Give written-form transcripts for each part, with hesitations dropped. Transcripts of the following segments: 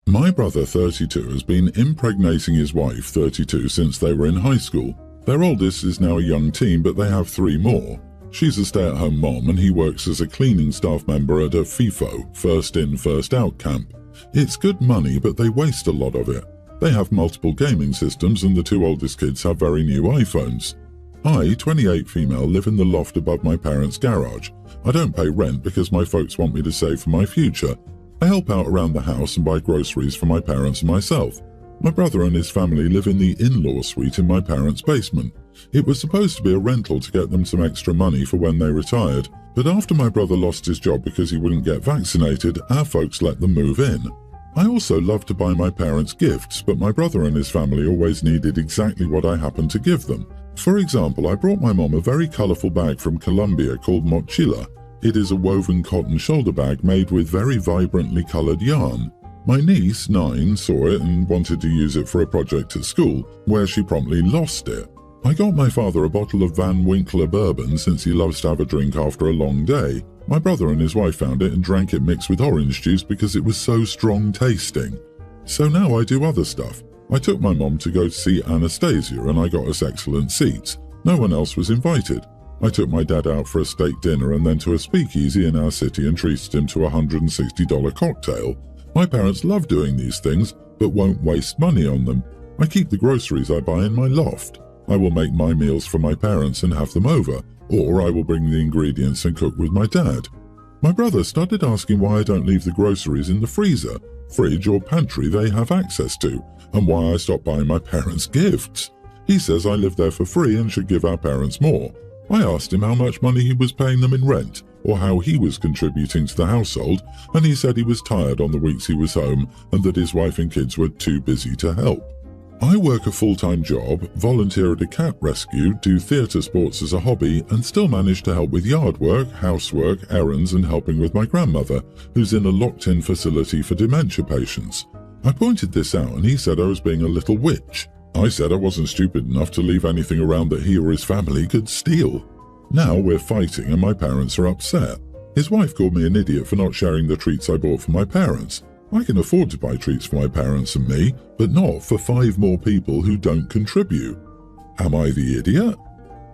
My brother, 32, has been impregnating his wife, 32, since they were in high school. Their oldest is now a young teen, but they have 3 more. She's a stay-at-home mom and he works as a cleaning staff member at a FIFO, first in, first out camp. It's good money, but they waste a lot of it. They have multiple gaming systems and the 2 oldest kids have very new iPhones. I, 28 female, live in the loft above my parents' garage. I don't pay rent because my folks want me to save for my future. I help out around the house and buy groceries for my parents and myself. My brother and his family live in the in-law suite in my parents' basement. It was supposed to be a rental to get them some extra money for when they retired, but after my brother lost his job because he wouldn't get vaccinated, our folks let them move in. I also love to buy my parents gifts, but my brother and his family always needed exactly what I happened to give them. For example, I brought my mom a very colourful bag from Colombia called mochila. It is a woven cotton shoulder bag made with very vibrantly coloured yarn. My niece, 9, saw it and wanted to use it for a project at school, where she promptly lost it. I got my father a bottle of Van Winkler bourbon since he loves to have a drink after a long day. My brother and his wife found it and drank it mixed with orange juice because it was so strong tasting. So now I do other stuff. I took my mom to go to see Anastasia and I got us excellent seats. No one else was invited. I took my dad out for a steak dinner and then to a speakeasy in our city and treated him to a $160 cocktail. My parents love doing these things, but won't waste money on them. I keep the groceries I buy in my loft. I will make my meals for my parents and have them over, or I will bring the ingredients and cook with my dad. My brother started asking why I don't leave the groceries in the freezer, fridge or pantry they have access to, and why I stop buying my parents gifts. He says I live there for free and should give our parents more. I asked him how much money he was paying them in rent, or how he was contributing to the household, and he said he was tired on the weeks he was home and that his wife and kids were too busy to help. I work a full-time job, volunteer at a cat rescue, do theatre sports as a hobby, and still manage to help with yard work, housework, errands, and helping with my grandmother, who's in a locked-in facility for dementia patients. I pointed this out and he said I was being a little witch. I said I wasn't stupid enough to leave anything around that he or his family could steal. Now we're fighting and my parents are upset. His wife called me an idiot for not sharing the treats I bought for my parents. I can afford to buy treats for my parents and me, but not for 5 more people who don't contribute. Am I the idiot?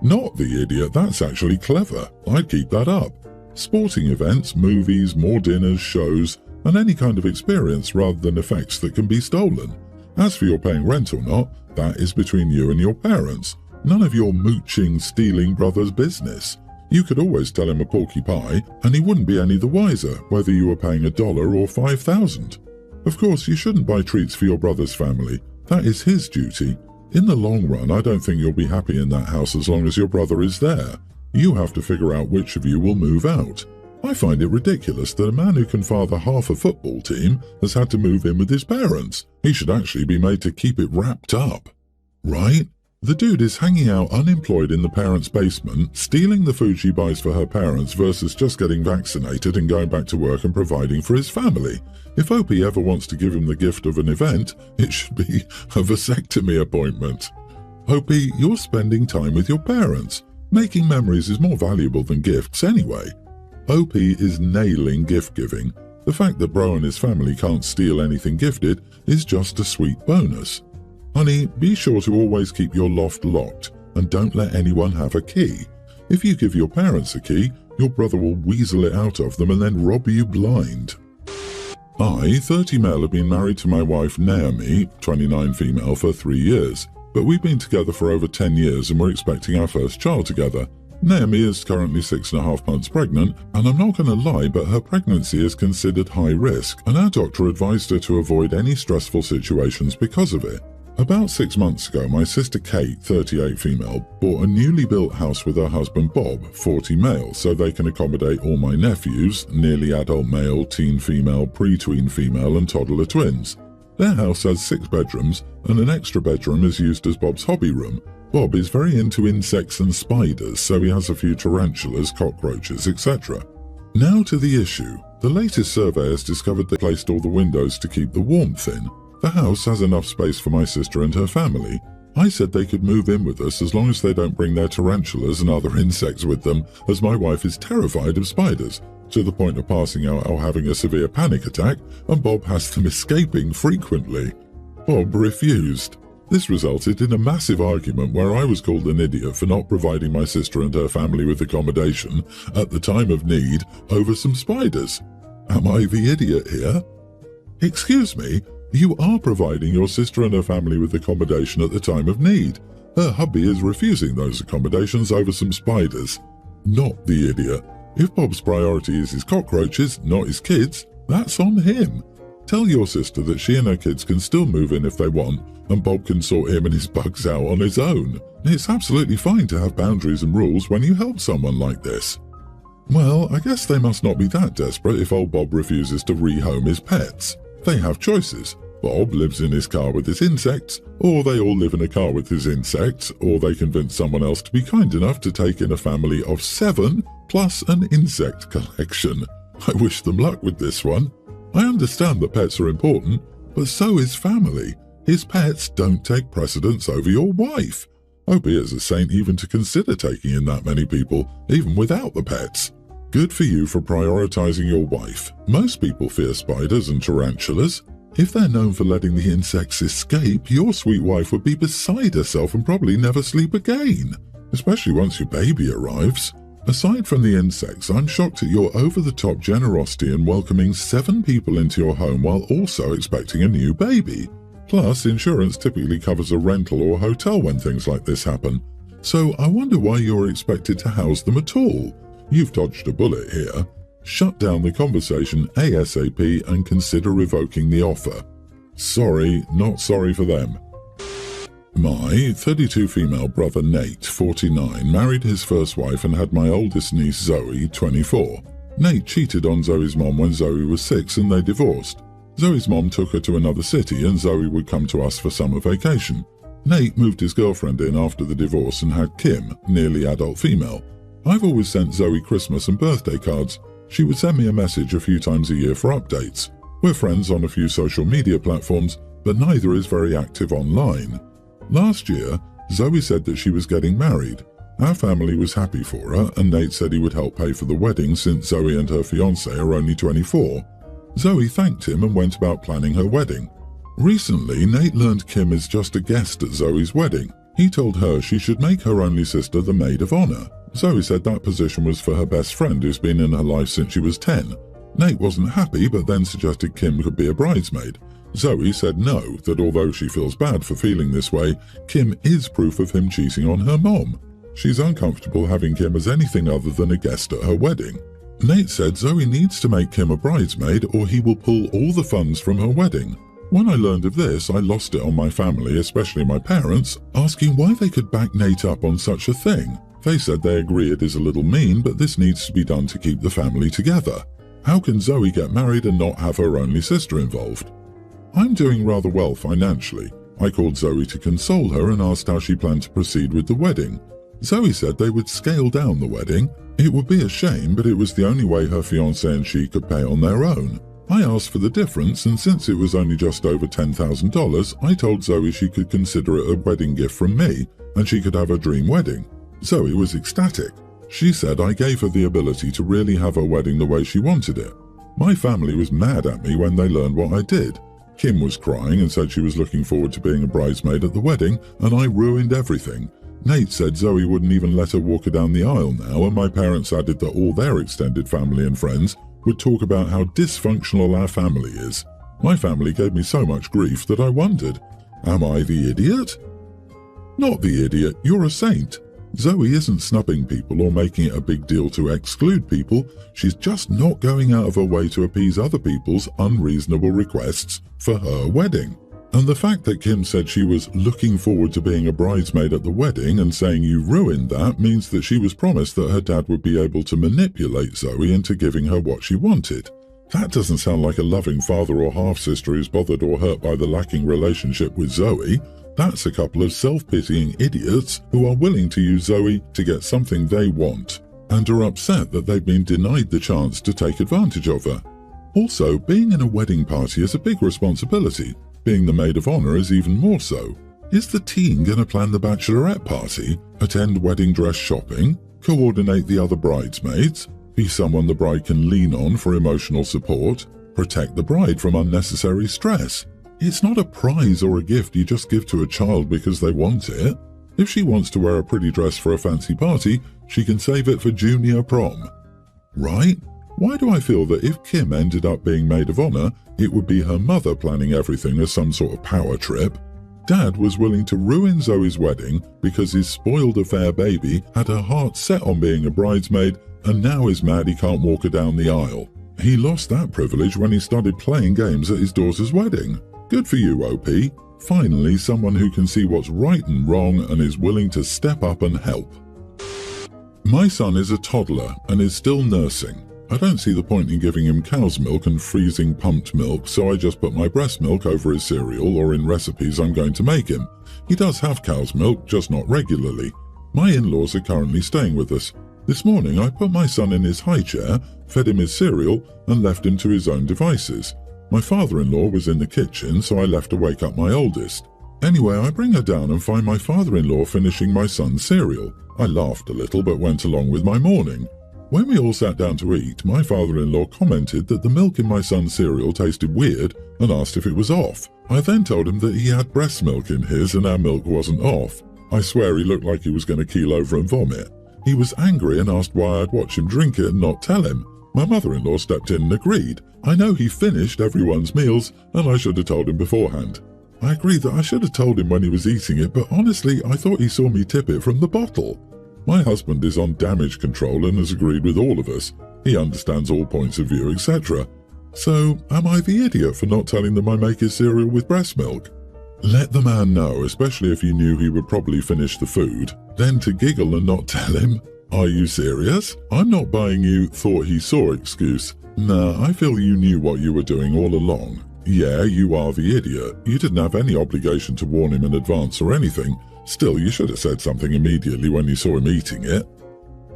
Not the idiot, that's actually clever. I'd keep that up. Sporting events, movies, more dinners, shows, and any kind of experience rather than effects that can be stolen. As for your paying rent or not, that is between you and your parents. None of your mooching, stealing brother's business. You could always tell him a porky pie, and he wouldn't be any the wiser whether you were paying $1 or 5,000. Of course, you shouldn't buy treats for your brother's family. That is his duty. In the long run, I don't think you'll be happy in that house as long as your brother is there. You have to figure out which of you will move out. I find it ridiculous that a man who can father half a football team has had to move in with his parents. He should actually be made to keep it wrapped up. Right? The dude is hanging out unemployed in the parents' basement, stealing the food she buys for her parents versus just getting vaccinated and going back to work and providing for his family. If Opie ever wants to give him the gift of an event, it should be a vasectomy appointment. Opie, you're spending time with your parents. Making memories is more valuable than gifts anyway. Opie is nailing gift giving. The fact that Bro and his family can't steal anything gifted is just a sweet bonus. Honey, be sure to always keep your loft locked and don't let anyone have a key. If you give your parents a key, your brother will weasel it out of them and then rob you blind. I, 30 male, have been married to my wife Naomi, 29 female, for 3 years, but we've been together for over 10 years and we're expecting our first child together. Naomi is currently 6.5 months pregnant, and I'm not going to lie, but her pregnancy is considered high risk, and our doctor advised her to avoid any stressful situations because of it. About 6 months ago, my sister Kate, 38 female, bought a newly built house with her husband Bob, 40 male, so they can accommodate all my nephews, nearly adult male, teen female, pre-tween female, and toddler twins. Their house has 6 bedrooms, and an extra bedroom is used as Bob's hobby room. Bob is very into insects and spiders, so he has a few tarantulas, cockroaches, etc. Now to the issue. The latest survey has discovered they placed all the windows to keep the warmth in. The house has enough space for my sister and her family. I said they could move in with us as long as they don't bring their tarantulas and other insects with them, as my wife is terrified of spiders. to the point of passing out or having a severe panic attack, and Bob has them escaping frequently. Bob refused. This resulted in a massive argument where I was called an idiot for not providing my sister and her family with accommodation at the time of need over some spiders. Am I the idiot here? Excuse me, you are providing your sister and her family with accommodation at the time of need. Her hubby is refusing those accommodations over some spiders. Not the idiot. If Bob's priority is his cockroaches, not his kids, that's on him. Tell your sister that she and her kids can still move in if they want, and Bob can sort him and his bugs out on his own. It's absolutely fine to have boundaries and rules when you help someone like this. Well, I guess they must not be that desperate if old Bob refuses to rehome his pets. They have choices. Bob lives in his car with his insects, or they all live in a car with his insects, or they convince someone else to be kind enough to take in a family of 7 plus an insect collection. I wish them luck with this one. I understand that pets are important, but so is family. His pets don't take precedence over your wife. Opie is a saint even to consider taking in that many people, even without the pets. Good for you for prioritizing your wife. Most people fear spiders and tarantulas. If they're known for letting the insects escape, your sweet wife would be beside herself and probably never sleep again, especially once your baby arrives. Aside from the insects, I'm shocked at your over-the-top generosity in welcoming 7 people into your home while also expecting a new baby. Plus, insurance typically covers a rental or hotel when things like this happen. So I wonder why you're expected to house them at all. You've dodged a bullet here. Shut down the conversation ASAP and consider revoking the offer. Sorry, not sorry for them. My 32 female brother Nate, 49, married his first wife and had my oldest niece Zoe, 24. Nate cheated on Zoe's mom when Zoe was 6 and they divorced. Zoe's mom took her to another city and Zoe would come to us for summer vacation. Nate moved his girlfriend in after the divorce and had Kim, nearly adult female. I've always sent Zoe Christmas and birthday cards. She would send me a message a few times a year for updates. We're friends on a few social media platforms, but neither is very active online. Last year, Zoe said that she was getting married. Our family was happy for her, and Nate said he would help pay for the wedding since Zoe and her fiancé are only 24. Zoe thanked him and went about planning her wedding. Recently, Nate learned Kim is just a guest at Zoe's wedding. He told her she should make her only sister the maid of honor. Zoe said that position was for her best friend who's been in her life since she was 10. Nate wasn't happy, but then suggested Kim could be a bridesmaid. Zoe said no, that although she feels bad for feeling this way, Kim is proof of him cheating on her mom. She's uncomfortable having Kim as anything other than a guest at her wedding. Nate said Zoe needs to make Kim a bridesmaid or he will pull all the funds from her wedding. When I learned of this, I lost it on my family, especially my parents, asking why they could back Nate up on such a thing. They said they agree it is a little mean, but this needs to be done to keep the family together. How can Zoe get married and not have her only sister involved? I'm doing rather well financially. I called Zoe to console her and asked how she planned to proceed with the wedding. Zoe said they would scale down the wedding. It would be a shame, but it was the only way her fiancé and she could pay on their own. I asked for the difference, and since it was only just over $10,000, I told Zoe she could consider it a wedding gift from me, and she could have her dream wedding. Zoe was ecstatic. She said I gave her the ability to really have her wedding the way she wanted it. My family was mad at me when they learned what I did. Kim was crying and said she was looking forward to being a bridesmaid at the wedding, and I ruined everything. Nate said Zoe wouldn't even let her walk her down the aisle now, and my parents added that all their extended family and friends would talk about how dysfunctional our family is. My family gave me so much grief that I wondered, am I the idiot? Not the idiot, you're a saint. Zoe isn't snubbing people or making it a big deal to exclude people. She's just not going out of her way to appease other people's unreasonable requests for her wedding. And the fact that Kim said she was looking forward to being a bridesmaid at the wedding and saying you ruined that means that she was promised that her dad would be able to manipulate Zoe into giving her what she wanted. That doesn't sound like a loving father or half-sister who's bothered or hurt by the lacking relationship with Zoe. That's a couple of self-pitying idiots who are willing to use Zoe to get something they want and are upset that they've been denied the chance to take advantage of her. Also, being in a wedding party is a big responsibility. Being the maid of honor is even more so. Is the teen going to plan the bachelorette party, attend wedding dress shopping, coordinate the other bridesmaids, Be someone the bride can lean on for emotional support. Protect the bride from unnecessary stress. It's not a prize or a gift you just give to a child because they want it. If she wants to wear a pretty dress for a fancy party, she can save it for junior prom. Right? Why do I feel that if Kim ended up being maid of honor, it would be her mother planning everything as some sort of power trip? Dad was willing to ruin Zoe's wedding because his spoiled affair baby had her heart set on being a bridesmaid and now is mad he can't walk her down the aisle. He lost that privilege when he started playing games at his daughter's wedding. Good for you, OP. Finally, someone who can see what's right and wrong and is willing to step up and help. My son is a toddler and is still nursing. I don't see the point in giving him cow's milk and freezing pumped milk, so I just put my breast milk over his cereal or in recipes I'm going to make him. He does have cow's milk, just not regularly. My in-laws are currently staying with us. This morning I put my son in his high chair, fed him his cereal and left him to his own devices. My father-in-law was in the kitchen, so I left to wake up my oldest. Anyway, I bring her down and find my father-in-law finishing my son's cereal. I laughed a little but went along with my morning. When we all sat down to eat, my father-in-law commented that the milk in my son's cereal tasted weird and asked if it was off. I then told him that he had breast milk in his and our milk wasn't off. I swear he looked like he was going to keel over and vomit. He was angry and asked why I'd watch him drink it and not tell him. My mother-in-law stepped in and agreed. I know he finished everyone's meals and I should have told him beforehand. I agreed that I should have told him when he was eating it, but honestly I thought he saw me tip it from the bottle. My husband is on damage control and has agreed with all of us. He understands all points of view, etc. So, am I the idiot for not telling them I make his cereal with breast milk? Let the man know, especially if you knew he would probably finish the food. Then to giggle and not tell him, are you serious? I'm not buying you thought he saw excuse. Nah, I feel you knew what you were doing all along. Yeah, you are the idiot. You didn't have any obligation to warn him in advance or anything. Still, you should have said something immediately when you saw him eating it.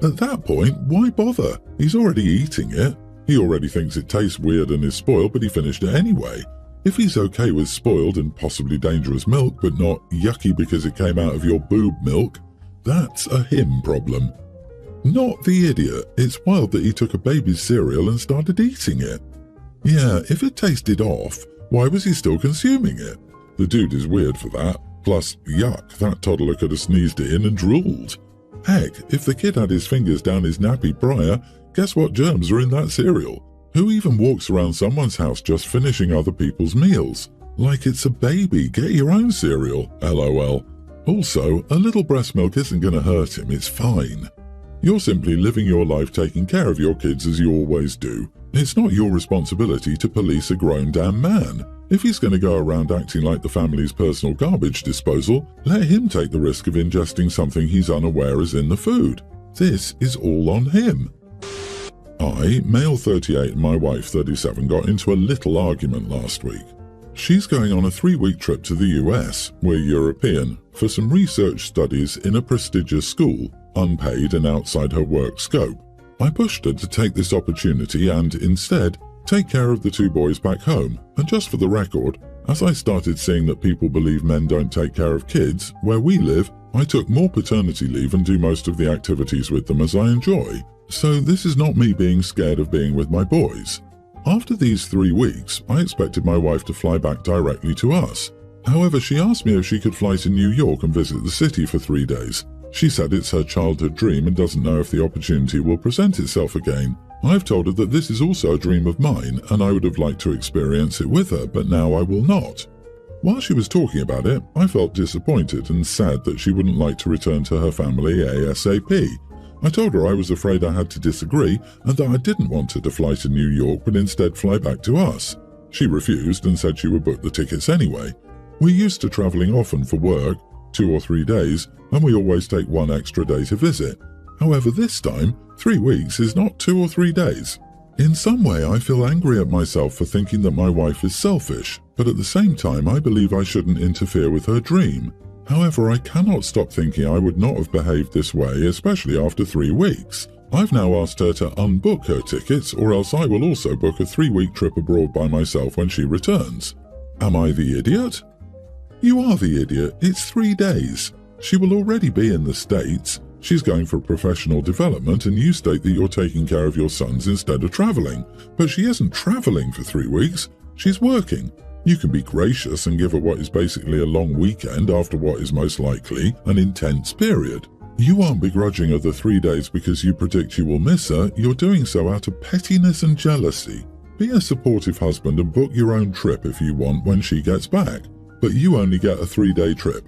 At that point, why bother? He's already eating it. He already thinks it tastes weird and is spoiled, but he finished it anyway. If he's okay with spoiled and possibly dangerous milk, but not yucky because it came out of your boob milk, that's a him problem. Not the idiot. It's wild that he took a baby's cereal and started eating it. Yeah, if it tasted off, why was he still consuming it? The dude is weird for that. Plus, yuck, that toddler could have sneezed it in and drooled. Heck, if the kid had his fingers down his nappy prior, guess what germs are in that cereal? Who even walks around someone's house just finishing other people's meals? Like it's a baby, get your own cereal, LOL. Also, a little breast milk isn't going to hurt him, it's fine. You're simply living your life taking care of your kids as you always do. It's not your responsibility to police a grown damn man. If he's going to go around acting like the family's personal garbage disposal, let him take the risk of ingesting something he's unaware is in the food. This is all on him. I, male 38 and my wife 37, got into a little argument last week. She's going on a 3-week trip to the US, we're European, for some research studies in a prestigious school, unpaid and outside her work scope. I pushed her to take this opportunity and, instead, take care of the 2 boys back home. And just for the record, as I started seeing that people believe men don't take care of kids, where we live, I took more paternity leave and do most of the activities with them as I enjoy. So this is not me being scared of being with my boys. After these 3 weeks, I expected my wife to fly back directly to us. However, she asked me if she could fly to New York and visit the city for 3 days. She said it's her childhood dream and doesn't know if the opportunity will present itself again. I've told her that this is also a dream of mine and I would have liked to experience it with her, but now I will not. While she was talking about it, I felt disappointed and sad that she wouldn't like to return to her family ASAP. I told her I was afraid I had to disagree and that I didn't want her to fly to New York but instead fly back to us. She refused and said she would book the tickets anyway. We're used to travelling often for work, 2 or 3 days, and we always take 1 extra day to visit. However, this time, 3 weeks is not 2 or 3 days. In some way, I feel angry at myself for thinking that my wife is selfish, but at the same time, I believe I shouldn't interfere with her dream. However, I cannot stop thinking I would not have behaved this way, especially after 3 weeks. I've now asked her to unbook her tickets, or else I will also book a 3-week trip abroad by myself when she returns. Am I the idiot? You are the idiot. It's 3 days. She will already be in the States. She's going for professional development and you state that you're taking care of your sons instead of traveling. But she isn't traveling for 3 weeks, she's working. You can be gracious and give her what is basically a long weekend after what is most likely an intense period. You aren't begrudging her the 3 days because you predict you will miss her, you're doing so out of pettiness and jealousy. Be a supportive husband and book your own trip if you want when she gets back, but you only get a 3-day trip.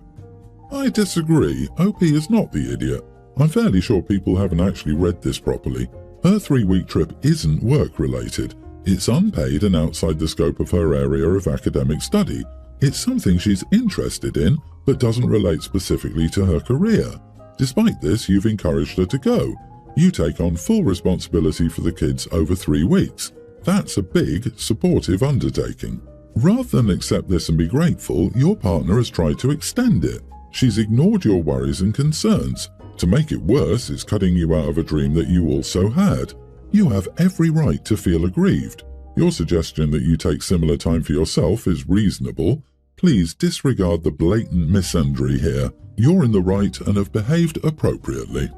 I disagree, OP is not the idiot. I'm fairly sure people haven't actually read this properly. Her 3-week trip isn't work-related. It's unpaid and outside the scope of her area of academic study. It's something she's interested in, but doesn't relate specifically to her career. Despite this, you've encouraged her to go. You take on full responsibility for the kids over 3 weeks. That's a big, supportive undertaking. Rather than accept this and be grateful, your partner has tried to extend it. She's ignored your worries and concerns. To make it worse, it's cutting you out of a dream that you also had. You have every right to feel aggrieved. Your suggestion that you take similar time for yourself is reasonable. Please disregard the blatant misandry here. You're in the right and have behaved appropriately.